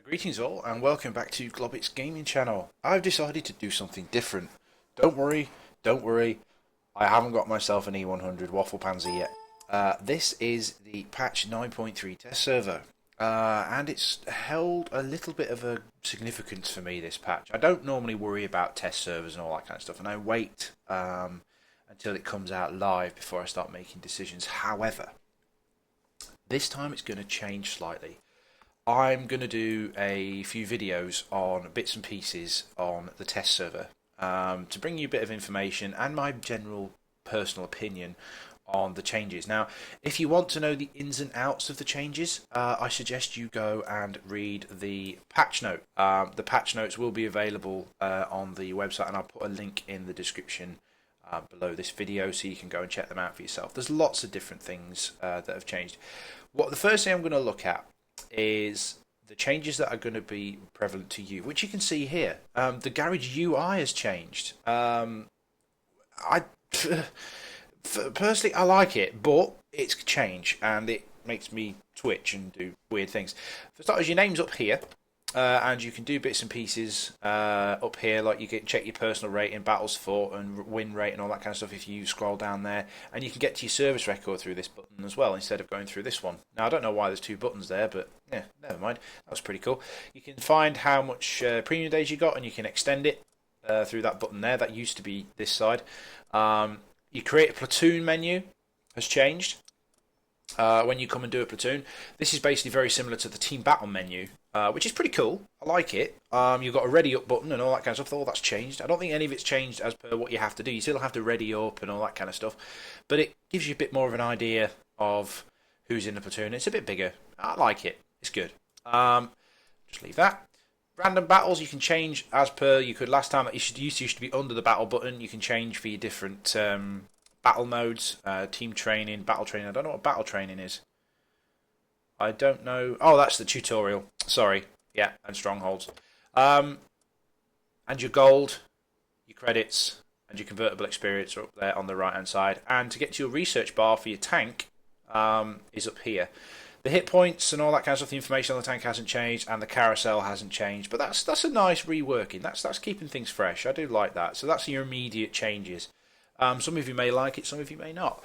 Greetings all, and welcome back to Globbits Gaming Channel. I've decided to do something different. Don't worry, I haven't got myself an E100 Waffle Pansy yet. This is the patch 9.3 test server, and it's held a little bit of a significance for me, this patch. I don't normally worry about test servers and all that kind of stuff, and I wait until it comes out live before I start making decisions. However, this time it's going to change slightly. I'm going to do a few videos on bits and pieces on the test server to bring you a bit of information and my general personal opinion on the changes. Now, if you want to know the ins and outs of the changes, I suggest you go and read the patch note. The patch notes will be available on the website, and I'll put a link in the description below this video so you can go and check them out for yourself. There's lots of different things that have changed. The first thing I'm going to look at is the changes that are going to be prevalent to you, which you can see here. The garage UI has changed. Personally, I like it, but it's changed and it makes me twitch and do weird things. For starters, your name's up here, and you can do bits and pieces up here, like you can check your personal rating, battles fought, and win rate, and all that kind of stuff if you scroll down there. And you can get to your service record through this button as well, instead of going through this one. Now, I don't know why there's two buttons there, but yeah, never mind. That was pretty cool. You can find how much premium days you got, and you can extend it through that button there. That used to be this side. You create a platoon menu has changed. When you come and do a platoon, this is basically very similar to the team battle menu, which is pretty cool. I like it. You've got a ready up button and all that kind of stuff. All that's changed. I don't think any of it's changed as per what you have to do. You still have to ready up and all that kind of stuff, but it gives you a bit more of an idea of who's in the platoon. It's a bit bigger. I like it. It's good. Just leave that. Random battles you can change as per you could last time. It used to be under the battle button. You can change for your different battle modes, team training, battle training. I don't know what battle training is. I don't know. Oh, that's the tutorial. Sorry. Yeah, and strongholds. And your gold, your credits, and your convertible experience are up there on the right-hand side. And to get to your research bar for your tank is up here. The hit points and all that kind of stuff, the information on the tank hasn't changed, and the carousel hasn't changed. But that's a nice reworking. That's keeping things fresh. I do like that. So that's your immediate changes. Some of you may like it, some of you may not.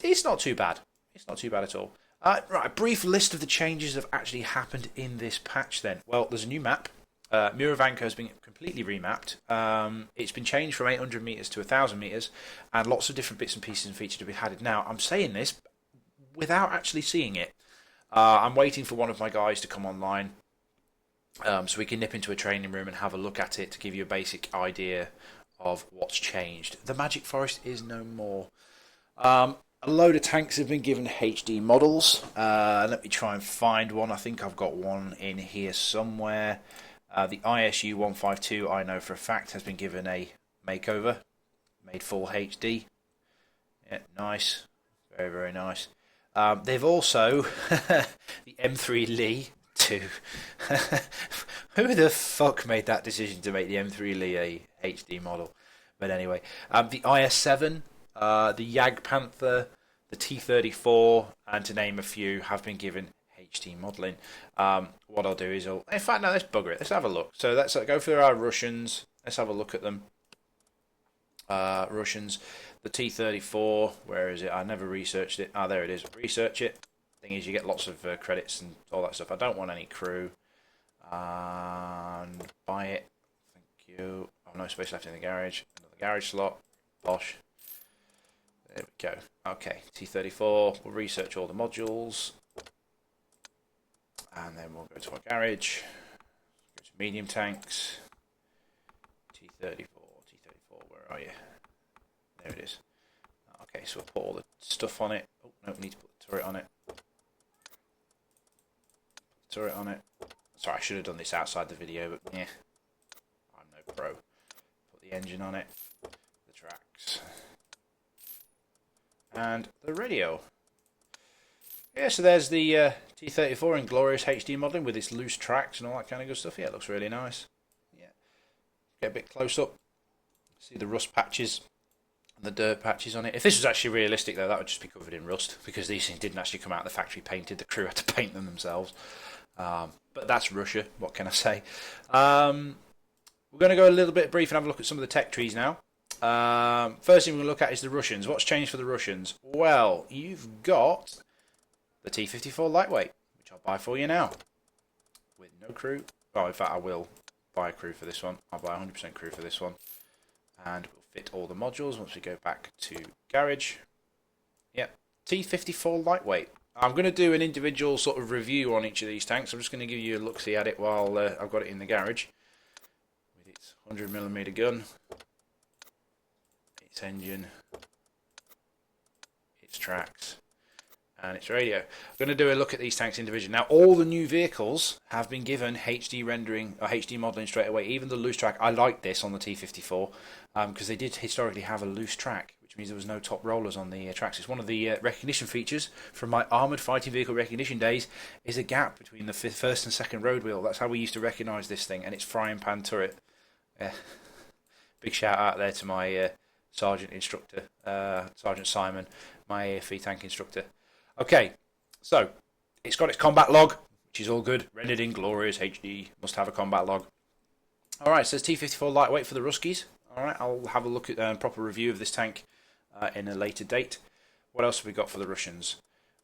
It's not too bad. It's not too bad at all. Right, a brief list of the changes that have actually happened in this patch then. Well, there's a new map. Miravanka has been completely remapped. It's been changed from 800 metres to 1,000 metres, and lots of different bits and pieces and features have been added. Now, I'm saying this without actually seeing it. I'm waiting for one of my guys to come online so we can nip into a training room and have a look at it to give you a basic idea of what's changed. The Magic Forest is no more. A load of tanks have been given HD models. Let me try and find one. I think I've got one in here somewhere. The ISU 152, I know for a fact, has been given a makeover, made full HD. Yeah, nice, very very nice. They've also the M3 Lee 2. Who the fuck made that decision to make the M3 Lee a HD model? But anyway, the IS-7, the Jag Panther, the T-34, and to name a few, have been given HD modelling. What I'll do is, in fact, no, let's bugger it. Let's have a look. So let's go through our Russians. Let's have a look at them. Russians, the T-34, where is it? I never researched it. There it is. Research it. Thing is, you get lots of credits and all that stuff. I don't want any crew. And buy it. Thank you. Oh, no space left in the garage. Another garage slot. Bosh. There we go. Okay, T-34. We'll research all the modules. And then we'll go to our garage. Go to medium tanks. T-34. T-34, where are you? There it is. Okay, so we'll put all the stuff on it. Oh, no, we need to put the turret on it. Turret on it. Sorry, I should have done this outside the video, but yeah, I'm no pro. Put the engine on it, the tracks, and the radio. Yeah, so there's the T-34 in glorious HD modelling with its loose tracks and all that kind of good stuff. Yeah, it looks really nice. Yeah, get a bit close up, see the rust patches and the dirt patches on it. If this was actually realistic, though, that would just be covered in rust because these things didn't actually come out of the factory painted. The crew had to paint them themselves. But that's Russia. What can I say? We're going to go a little bit brief and have a look at some of the tech trees now. First thing we're going to look at is the Russians. What's changed for the Russians? Well, you've got the T-54 lightweight, which I'll buy for you now. With no crew. Oh, in fact, I will buy a crew for this one. I'll buy 100% crew for this one. And we'll fit all the modules once we go back to garage. Yep, T-54 lightweight. I'm going to do an individual sort of review on each of these tanks. I'm just going to give you a look-see at it while I've got it in the garage. With its 100mm gun, its engine, its tracks, and its radio. I'm going to do a look at these tanks individually. Now, all the new vehicles have been given HD rendering or HD modelling straight away. Even the loose track. I like this on the T-54 because they did historically have a loose track, which means there was no top rollers on the tracks. It's one of the recognition features from my armoured fighting vehicle recognition days is a gap between the first and second road wheel. That's how we used to recognise this thing, and its frying pan turret. Big shout out there to my sergeant instructor, Sergeant Simon, my AFV tank instructor. Okay, so it's got its combat log, which is all good. Rendered in glorious HD. Must have a combat log. Alright, so it's T-54 lightweight for the Ruskies. Alright, I'll have a look at a proper review of this tank in a later date. What else have we got for the Russians?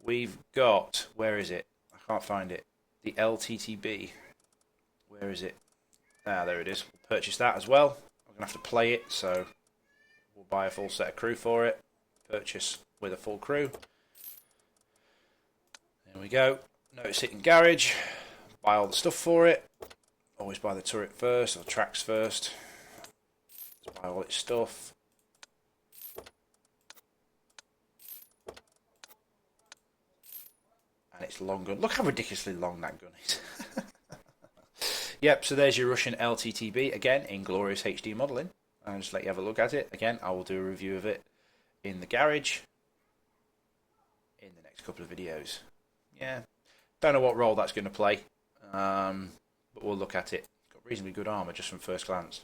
We've got, where is it? I can't find it. The LTTB. Where is it? Ah, there it is. We'll purchase that as well. I'm going to have to play it, so we'll buy a full set of crew for it. Purchase with a full crew. There we go. Notice it in garage. Buy all the stuff for it. Always buy the turret first, or tracks first. Let's buy all its stuff. And it's long gun. Look how ridiculously long that gun is. Yep, so there's your Russian LTTB, again, in glorious HD modelling. I'll just let you have a look at it. Again, I will do a review of it in the garage in the next couple of videos. Yeah, don't know what role that's going to play, but we'll look at it. Got reasonably good armour just from first glance.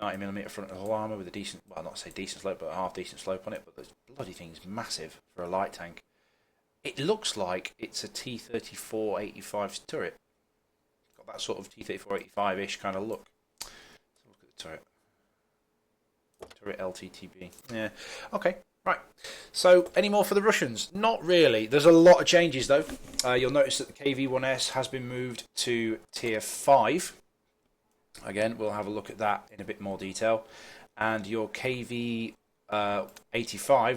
90mm frontal armour with a decent, well, not to say decent slope, but a half decent slope on it. But the bloody thing's massive for a light tank. It looks like it's a T-34-85 turret. Got that sort of T-34-85-ish kind of look. Let's look at the turret. Turret LTTB. Yeah. Okay. Right, so any more for the Russians? Not really. There's a lot of changes though. You'll notice that the KV-1S has been moved to Tier 5. Again, we'll have a look at that in a bit more detail. And your KV-85,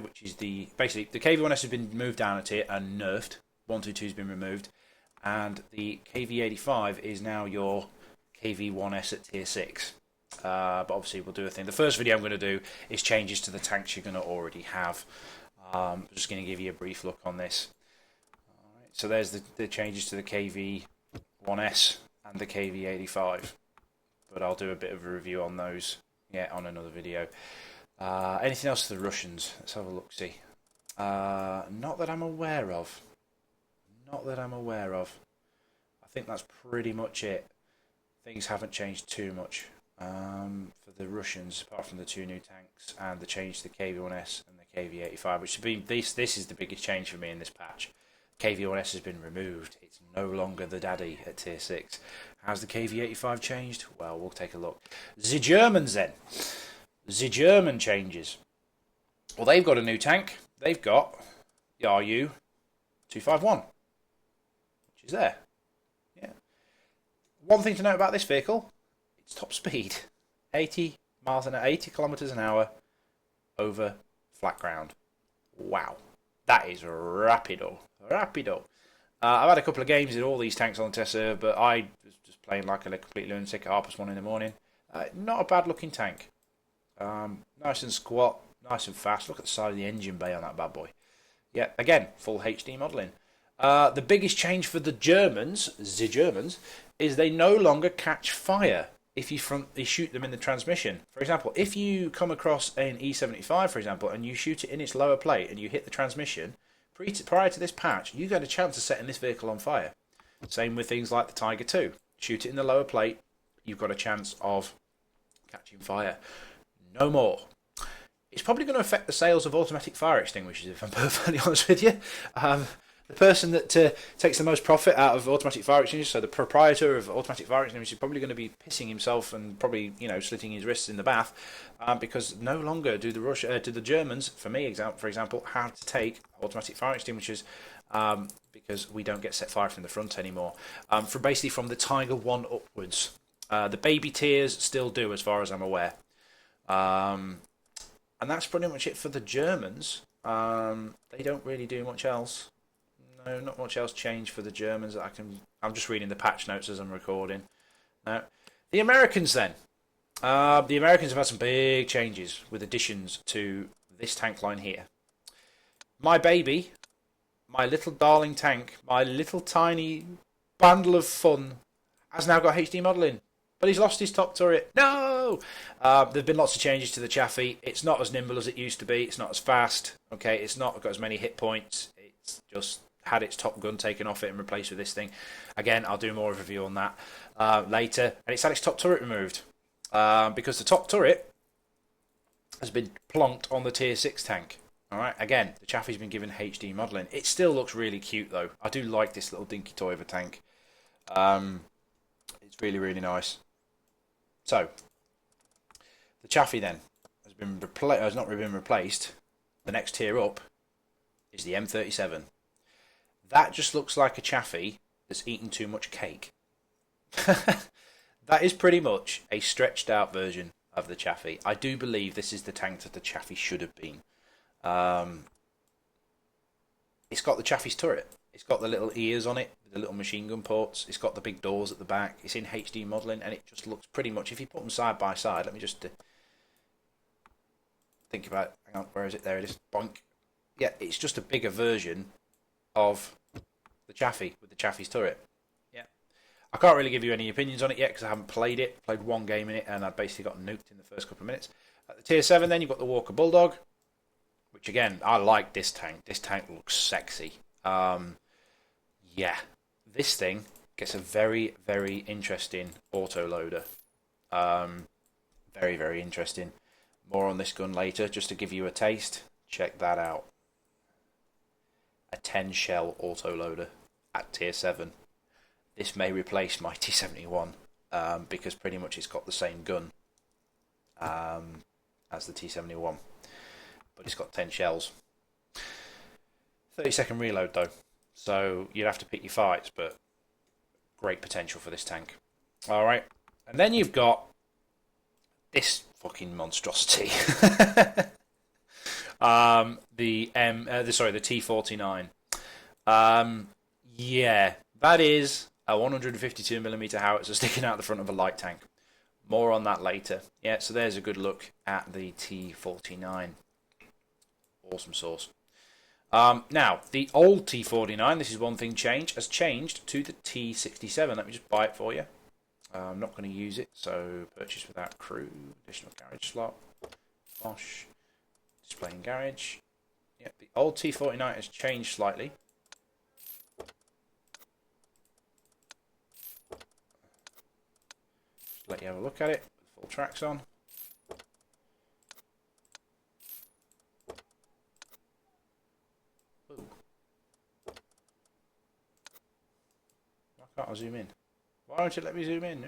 which is basically the KV-1S has been moved down a tier and nerfed. 122 has been removed. And the KV-85 is now your KV-1S at Tier 6. But obviously we'll do a thing. The first video I'm going to do is changes to the tanks you're going to already have. I'm just going to give you a brief look on this. Alright, so there's the changes to the KV-1S and the KV-85. But I'll do a bit of a review on those on another video. Anything else to the Russians? Let's have a look-see. Not that I'm aware of. Not that I'm aware of. I think that's pretty much it. Things haven't changed too much. For the Russians, apart from the two new tanks and the change to the KV-1S and the KV-85, which has been this is the biggest change for me in this patch. KV-1S has been removed. It's no longer the daddy at Tier 6. How's the KV-85 changed? Well, we'll take a look. The Germans then. The German changes. Well, they've got a new tank. They've got the RU-251, which is there. Yeah. One thing to note about this vehicle. It's top speed, 80 kilometers an hour over flat ground. Wow, that is rapido. I've had a couple of games in all these tanks on the test server, but I was just playing like a complete lunatic at 1:30 in the morning. Not a bad looking tank. Nice and squat, nice and fast. Look at the side of the engine bay on that bad boy. Yeah, again, full HD modelling. The biggest change for the Germans, is they no longer catch fire if you shoot them in the transmission. For example, if you come across an E75, for example, and you shoot it in its lower plate and you hit the transmission, prior to this patch, you got a chance of setting this vehicle on fire. Same with things like the Tiger 2. Shoot it in the lower plate, you've got a chance of catching fire. No more. It's probably going to affect the sales of automatic fire extinguishers, if I'm perfectly honest with you. the person that takes the most profit out of automatic fire extinguishers, so the proprietor of automatic fire extinguishers, is probably going to be pissing himself and probably slitting his wrists in the bath, because no longer do the Germans, for example, have to take automatic fire extinguishers, because we don't get set fire from the front anymore. From the Tiger 1 upwards, the baby tiers still do, as far as I'm aware. And that's pretty much it for the Germans. They don't really do much else. No, not much else changed for the Germans. I'm just reading the patch notes as I'm recording. Now, the Americans then. The Americans have had some big changes with additions to this tank line here. My baby, my little darling tank, my little tiny bundle of fun, has now got HD modelling. But he's lost his top turret. No! There have been lots of changes to the chassis. It's not as nimble as it used to be. It's not as fast. Okay, it's not got as many hit points. It's just had its top gun taken off it and replaced with this thing. Again, I'll do more of a review on that later. And it's had its top turret removed. Because the top turret has been plonked on the tier 6 tank. Alright, again, the chaffee's been given HD modelling. It still looks really cute though. I do like this little dinky toy of a tank. It's really, really nice. So, the chaffee then has not been replaced. The next tier up is the M37. That just looks like a chaffee that's eaten too much cake. That is pretty much a stretched out version of the chaffee. I do believe this is the tank that the chaffee should have been. It's got the chaffee's turret. It's got the little ears on it, the little machine gun ports. It's got the big doors at the back. It's in HD modelling, and it just looks pretty much, if you put them side by side, let me just think about it. Hang on, where is it? There it is. Boink. Yeah, it's just a bigger version of the chaffee with the chaffee's turret. Yeah. I can't really give you any opinions on it yet because I haven't played it. Played one game in it, and I basically got nuked in the first couple of minutes. At the tier 7 then, you've got the Walker Bulldog, which again, I like this tank. This tank looks sexy. Yeah, this thing gets a very, very interesting autoloader. Very, very interesting. More on this gun later, just to give you a taste. Check that out. A 10 shell autoloader at tier 7. This may replace my T71, because pretty much it's got the same gun as the T71. But it's got 10 shells. 30-second reload though. So you'd have to pick your fights, but great potential for this tank. Alright. And then you've got this fucking monstrosity. The T49. Yeah, that is a 152mm howitzer sticking out the front of a light tank. More on that later. Yeah, so there's a good look at the T49. Awesome sauce. Now, the old T49, this is one thing changed, has changed to the T67. Let me just buy it for you. I'm not going to use it, so purchase without crew, additional garage slot, Bosch, display in garage. Yep, the old T49 has changed slightly. Just let you have a look at it, full tracks on. Can't I zoom in? Why don't you let me zoom in?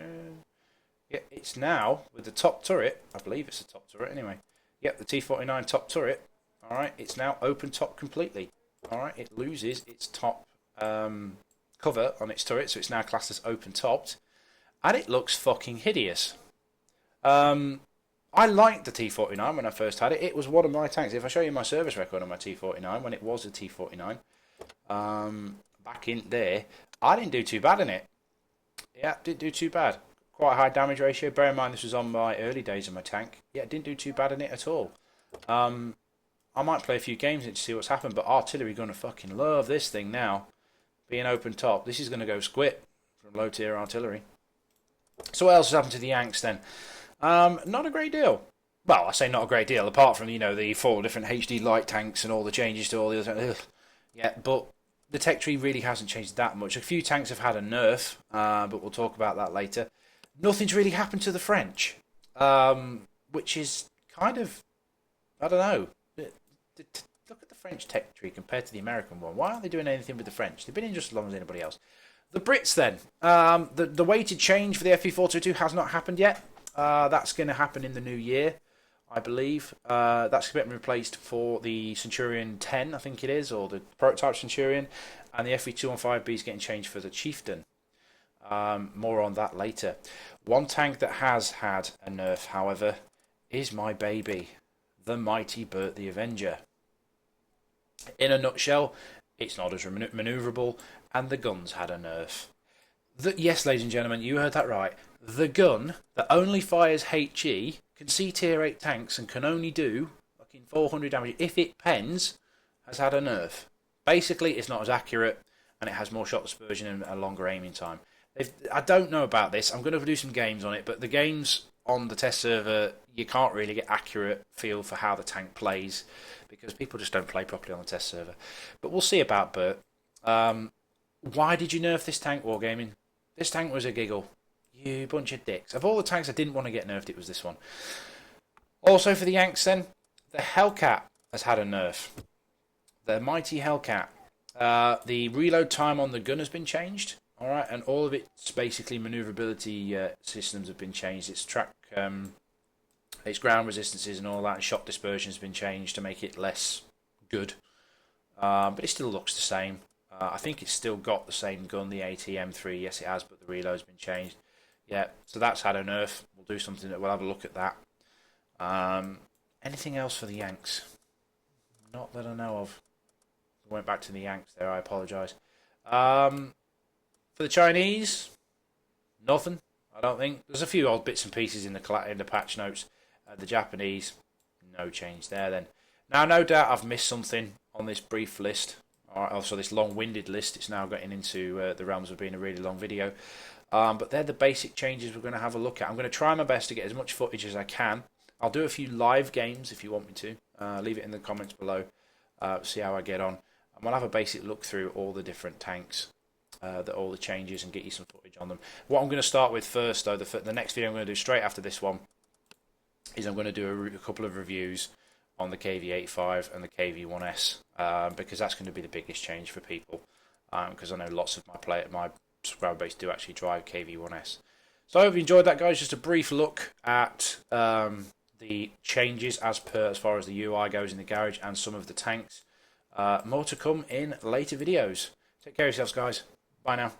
Yeah, it's now with the top turret. I believe it's the top turret anyway. Yep, the T49 top turret. Alright, it's now open top completely. Alright, it loses its top cover on its turret, so it's now classed as open topped. And it looks fucking hideous. I liked the T49 when I first had it. It was one of my tanks. If I show you my service record on my T49, when it was a T49, back in there, I didn't do too bad in it. Yeah, didn't do too bad. Quite a high damage ratio. Bear in mind this was on my early days of my tank. Yeah, didn't do too bad in it at all. I might play a few games in it to see what's happened, but artillery going to fucking love this thing now. Being open top. This is going to go squit from low tier artillery. So what else has happened to the Yanks then? Not a great deal. Well, I say not a great deal, apart from, the 4 different HD light tanks and all the changes to all the other... Yeah, but the tech tree really hasn't changed that much. A few tanks have had a nerf, but we'll talk about that later. Nothing's really happened to the French, which is kind of, I don't know. Look at the French tech tree compared to the American one? Why aren't they doing anything with the French? They've been in just as long as anybody else. The Brits then. The weighted change for the FE422 has not happened yet. That's going to happen in the new year, I believe. That's getting replaced for the Centurion 10, I think it is, or the prototype Centurion. And the FE215B is getting changed for the Chieftain. More on that later. One tank that has had a nerf, however, is my baby, the mighty Bert the Avenger. In a nutshell, it's not as manoeuvrable, and the gun's had a nerf. Yes, ladies and gentlemen, you heard that right. The gun that only fires HE can see tier 8 tanks and can only do fucking 400 damage if it pens, has had a nerf. Basically, it's not as accurate, and it has more shot dispersion and a longer aiming time. I don't know about this. I'm going to do some games on it, but the games on the test server, you can't really get accurate feel for how the tank plays because people just don't play properly on the test server. But we'll see about Bert. Why did you nerf this tank, Wargaming? This tank was a giggle. You bunch of dicks. Of all the tanks I didn't want to get nerfed, it was this one. Also for the Yanks then, the Hellcat has had a nerf. The mighty Hellcat. The reload time on the gun has been changed. All right, and all of its basically maneuverability systems have been changed. Its track, its ground resistances and all that, and shot dispersion has been changed to make it less good. But it still looks the same. I think it's still got the same gun, the ATM3. Yes, it has, but the reload's been changed. Yeah, so that's had a nerf. We'll do something that we'll have a look at that. Anything else for the Yanks? Not that I know of. I went back to the Yanks there. I apologise. For the Chinese, nothing. I don't think. There's a few odd bits and pieces in the patch notes. The Japanese, no change there then. Now, no doubt I've missed something on this brief list. Also, this long-winded list. It's now getting into the realms of being a really long video. But they're the basic changes we're going to have a look at. I'm going to try my best to get as much footage as I can. I'll do a few live games if you want me to. Leave it in the comments below. See how I get on. And we'll have a basic look through all the different tanks. All the changes and get you some footage on them. What I'm going to start with first, though, the next video I'm going to do straight after this one, is I'm going to do a couple of reviews on the KV85 and the KV1S because that's going to be the biggest change for people. Because I know lots of my subscriber base do actually drive KV1S. So I hope you enjoyed that, guys. Just a brief look at the changes as far as the UI goes in the garage and some of the tanks. More to come in later videos. Take care of yourselves, guys. Bye now.